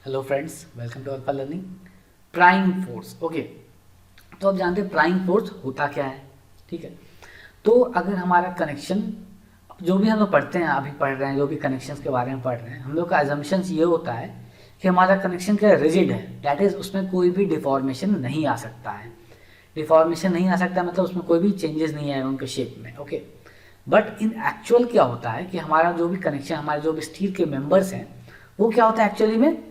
Hello friends, welcome to Alpha Learning. Prime force, okay. तो अब जानते हैं प्राइम फोर्स होता क्या है, ठीक है। तो अगर हमारा कनेक्शन, जो भी हम लोग पढ़ते हैं, अभी पढ़ रहे हैं, जो भी कनेक्शंस के बारे में पढ़ रहे हैं, हम लोग का एजम्पशंस ये होता है कि हमारा कनेक्शन क्या रिजिड है, दैट इज उसमें कोई भी डिफॉर्मेशन नहीं आ सकता है। डिफॉर्मेशन नहीं आ सकता मतलब उसमें कोई भी चेंजेस नहीं आएगा उनके शेप में, ओके। बट इन एक्चुअल क्या होता है कि हमारा जो भी कनेक्शन, हमारे जो भी स्टील के मेंबर्स हैं, वो क्या होता है एक्चुअली में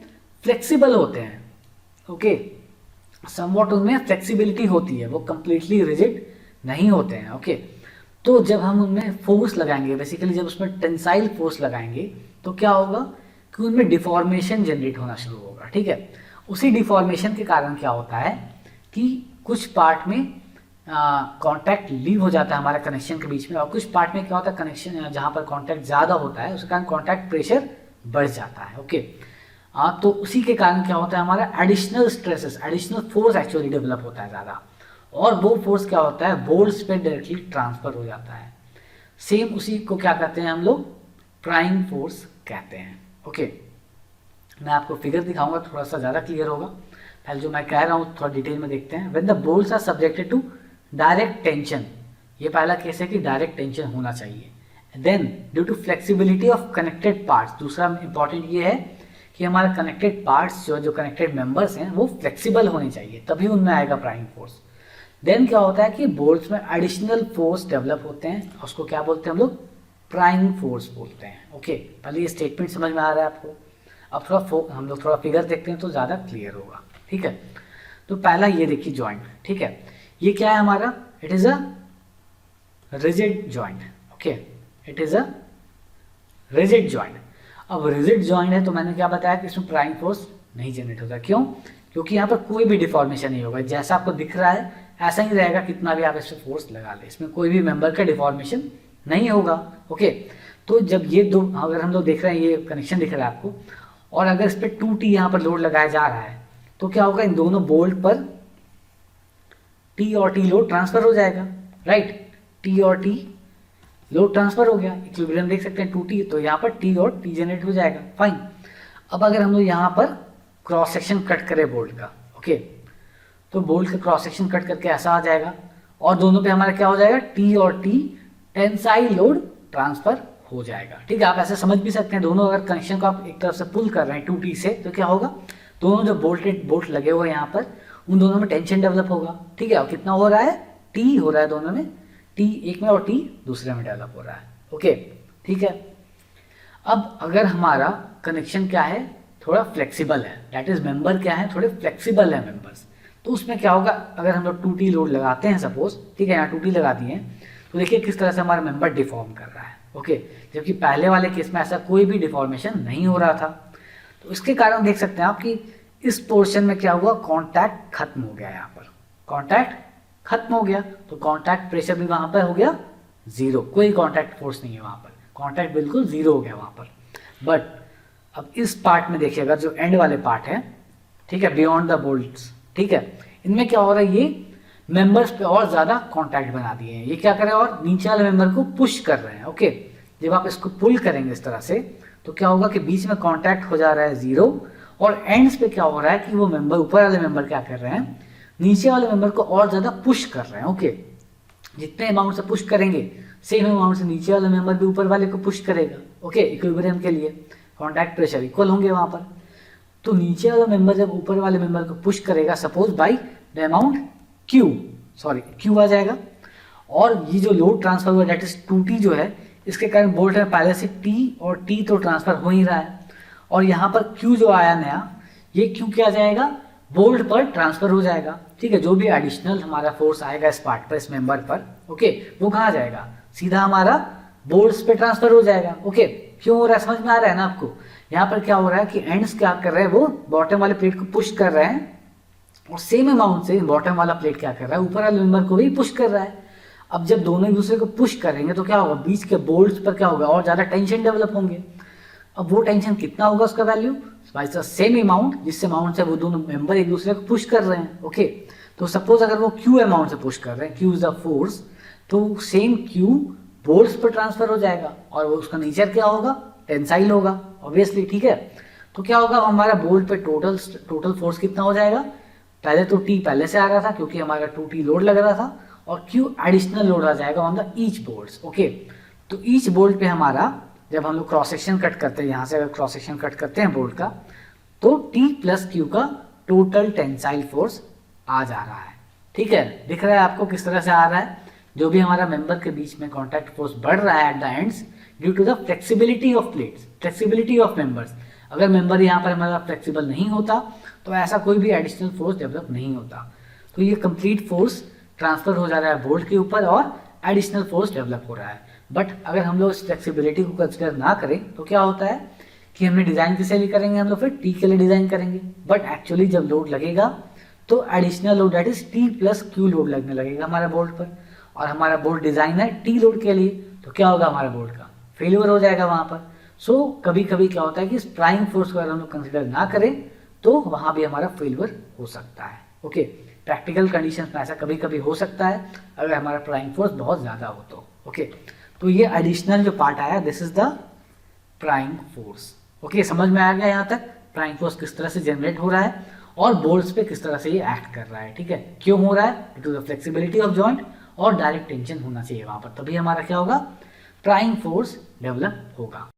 फ्लेक्सिबल होते हैं, ओके। समवॉट उनमें फ्लेक्सिबिलिटी होती है, वो कंप्लीटली रिजिड नहीं होते हैं, ओके। तो जब हम उनमें फोर्स लगाएंगे, बेसिकली जब उसमें टेंसाइल फोर्स लगाएंगे, तो क्या होगा कि उनमें डिफॉर्मेशन जनरेट होना शुरू होगा, ठीक है। उसी डिफॉर्मेशन के कारण क्या होता है कि कुछ पार्ट में कांटेक्ट लीव हो जाता है हमारे कनेक्शन के बीच में, और कुछ पार्ट में क्या होता है कनेक्शन जहाँ पर कांटेक्ट ज़्यादा होता है उसके कारण कांटेक्ट प्रेशर बढ़ जाता है, ओके। तो उसी के कारण क्या होता है हमारा additional stresses, additional force actually develop होता है ज़्यादा, और वो फोर्स क्या होता है बोल्ट्स पे डायरेक्टली ट्रांसफर हो जाता है। सेम उसी को क्या कहते हैं हम लोग, प्राइम फोर्स कहते हैं, ओके। मैं आपको फिगर दिखाऊंगा, थोड़ा सा ज़्यादा क्लियर होगा। पहले जो मैं कह रहा हूँ थोड़ा डिटेल में देखते हैं। When the bolts are subjected to direct tension, ये पहला केस है कि डायरेक्ट टेंशन होना चाहिए। Then due to flexibility of connected parts, दूसरा इंपॉर्टेंट ये है कि हमारे कनेक्टेड पार्ट्स जो कनेक्टेड मेंबर्स हैं वो फ्लेक्सिबल होने चाहिए, तभी उनमें आएगा प्राइम फोर्स। देन क्या होता है कि बोल्ट्स में एडिशनल फोर्स डेवलप होते हैं, उसको क्या बोलते हैं हम लोग, प्राइम फोर्स बोलते हैं, ओके। पहले ये स्टेटमेंट समझ में आ रहा है आपको। अब थोड़ा हम लोग थोड़ा फिगर देखते हैं तो ज़्यादा क्लियर होगा, ठीक है। तो पहला ये देखिए जॉइंट, ठीक है। ये क्या है हमारा, it is a rigid joint, okay. It is a rigid joint. अब रिजिड जॉइंट है तो मैंने क्या बताया कि इसमें प्राइम फोर्स नहीं जनरेट होता, क्यों? क्योंकि यहाँ पर कोई भी डिफॉर्मेशन नहीं होगा, जैसा आपको दिख रहा है ऐसा ही रहेगा, कितना भी आप इस पर फोर्स लगा ले, इसमें कोई भी मेंबर का डिफॉर्मेशन नहीं होगा, ओके। तो जब ये दो, अगर हम लोग देख रहे हैं ये कनेक्शन दिख रहा है आपको, और अगर इस पर 2T यहाँ पर लोड लगाया जा रहा है, तो क्या होगा, इन दोनों बोल्ट पर T और T लोड ट्रांसफर हो जाएगा, राइट। T और T लोड ट्रांसफर हो गया, इक्विलिब्रियम देख सकते हैं 2T, तो यहाँ पर T और T जनरेट हो जाएगा, फाइन। अब अगर हम लोग यहाँ पर क्रॉस सेक्शन कट करें बोल्ट का, ओके, तो बोल्ट का क्रॉस सेक्शन कट करके ऐसा आ जाएगा, और दोनों पे हमारा क्या हो जाएगा, T और T टेंसाइल लोड ट्रांसफर हो जाएगा, ठीक है। आप ऐसे समझ भी सकते हैं, दोनों अगर कनेक्शन को आप एक तरफ से पुल कर रहे हैं 2T से, तो क्या होगा, दोनों जो बोल्ट लगे हुए हैं यहाँ पर, उन दोनों में टेंशन डेवलप होगा, ठीक है। और कितना हो रहा है, T हो रहा है दोनों में, T एक में और T दूसरे में डेवलप हो रहा है, ओके, ठीक है। अब अगर हमारा कनेक्शन क्या है, थोड़ा फ्लेक्सिबल है, दैट इज मेंबर क्या है, थोड़े फ्लेक्सिबल है मेंबर्स, तो उसमें क्या होगा, अगर हम लोग 2T लोड लगाते हैं सपोज, ठीक है, यहाँ 2T लगा दिए हैं, तो देखिए किस तरह से हमारा मेंबर डिफॉर्म कर रहा है, ओके। जबकि पहले वाले केस में ऐसा कोई भी डिफॉर्मेशन नहीं हो रहा था। तो इसके कारण देख सकते हैं आप कि इस पोर्शन में क्या हुआ, कॉन्टैक्ट खत्म हो गया, यहाँ पर कॉन्टैक्ट खत्म हो गया, तो कांटेक्ट प्रेशर भी वहां पर हो गया जीरो, कोई कांटेक्ट फोर्स नहीं है वहां पर, कांटेक्ट बिल्कुल जीरो हो गया वहां पर। बट अब इस पार्ट में देखिएगा, जो एंड वाले पार्ट है, ठीक है, बियॉन्ड द बोल्ट्स, ठीक है, इनमें क्या हो रहा है, ये मेंबर्स पे और ज्यादा कांटेक्ट बना दिए हैं, ये क्या कर रहे हैं, और नीचे वाले मेंबर को पुश कर रहे हैं, ओके। जब आप इसको पुल करेंगे इस तरह से, तो क्या होगा कि बीच में कांटेक्ट हो जा रहा है जीरो, और एंड्स पे क्या हो रहा है कि वो मेंबर, ऊपर वाले मेंबर क्या कर रहे हैं, नीचे वाले मेंबर को और ज्यादा पुश कर रहे हैं, ओके। जितने अमाउंट से पुश करेंगे, सेम अमाउंट से नीचे वाला मेंबर भी ऊपर वाले को पुश करेगा, ओके, इक्विलिब्रियम के लिए कांटेक्ट प्रेशर इक्वल होंगे वहां पर। तो नीचे वाला मेंबर जब ऊपर वाले मेंबर को पुश करेगा, suppose by the amount Q आ जाएगा, और ये जो लोड ट्रांसफर हुआ दैट इज 2T जो है, इसके कारण बोल्ट में पहले से T और T तो ट्रांसफर हो ही रहा है, और यहाँ पर Q जो आया नया, ये Q क्या जाएगा, बोल्ट पर ट्रांसफर हो जाएगा, ठीक है। जो भी एडिशनल हमारा फोर्स आएगा इस पार्ट पर, इस मेंबर पर, ओके, वो कहाँ जाएगा, सीधा हमारा बोल्ट्स पे ट्रांसफर हो जाएगा, ओके। क्यों हो रहा है, समझ में आ रहा है ना आपको। यहाँ पर क्या हो रहा है कि एंड्स क्या कर रहे हैं, वो बॉटम वाले प्लेट को पुश कर रहे हैं, और सेम अमाउंट से बॉटम वाला प्लेट क्या कर रहा है, ऊपर वाले मेंबर को भी पुश कर रहा है। अब जब दोनों एक दूसरे को पुश करेंगे तो क्या होगा, बीच के बोल्ट्स पर क्या होगा, और ज्यादा टेंशन डेवलप होंगे। अब वो टेंशन कितना होगा, उसका वैल्यू बाई सेम अमाउंट, जिस अमाउंट से वो दोनों मेंबर एक दूसरे को पुश कर रहे हैं, ओके। तो सपोज अगर वो Q अमाउंट से पुश कर रहे हैं, Q इज द फोर्स, तो सेम Q बोल्ट्स पर ट्रांसफर हो जाएगा, और वो उसका नेचर क्या होगा, टेंसाइल होगा ऑब्वियसली, ठीक है। तो क्या होगा, हमारा बोल्ट पे टोटल फोर्स कितना हो जाएगा, पहले तो T पहले से आ रहा था क्योंकि हमारा 2T लोड लग रहा था, और Q एडिशनल लोड आ जाएगा on the each bolt. Okay, तो ईच बोल्ट पे हमारा जब हम लोग क्रॉस सेक्शन कट करते हैं, यहाँ से अगर क्रॉस सेक्शन कट करते हैं बोल्ट का, तो T प्लस Q का टोटल टेंसाइल फोर्स आ जा रहा है। ठीक है, दिख रहा है आपको किस तरह से आ रहा है, जो भी हमारा मेंबर के बीच में कॉन्टैक्ट फोर्स बढ़ रहा है at the ends due to the flexibility of plates, flexibility of members. अगर मेंबर यहाँ पर हमारा फ्लेक्सिबल नहीं होता तो ऐसा कोई भी एडिशनल फोर्स डेवलप नहीं होता। तो ये कंप्लीट फोर्स ट्रांसफर हो जा रहा है बोल्ट के ऊपर और एडिशनल फोर्स डेवलप हो रहा है। बट अगर हम लोग इस फ्लेक्सिबिलिटी को कंसिडर ना करें तो क्या होता है कि हमने डिज़ाइन किसके लिए करेंगे, हम लोग फिर T के लिए डिज़ाइन करेंगे, बट एक्चुअली जब लोड लगेगा तो additional load that is T plus Q load लगने लगेगा हमारा बोल्ट पर, और हमारा बोल्ट डिज़ाइन है T लोड के लिए, तो क्या होगा, हमारा बोल्ट का फेलियर हो जाएगा वहाँ पर। सो कभी कभी क्या होता है कि प्राइम फोर्स को अगर हम लोग कंसिडर ना करें तो वहाँ भी हमारा फेलियर हो सकता है। ओके, प्रैक्टिकल कंडीशंस में ऐसा कभी कभी हो सकता है अगर हमारा प्राइम फोर्स बहुत ज़्यादा हो तो। ओके, तो ये एडिशनल जो पार्ट आया, this is the prime force. Okay, समझ में आ गया यहाँ तक प्राइम फोर्स किस तरह से जनरेट हो रहा है और बोल्ट्स पे किस तरह से ये एक्ट कर रहा है। ठीक है, क्यों हो रहा है, due to the flexibility of joint, और डायरेक्ट टेंशन होना चाहिए वहाँ पर, तभी हमारा क्या होगा, प्राइम फोर्स डेवलप होगा।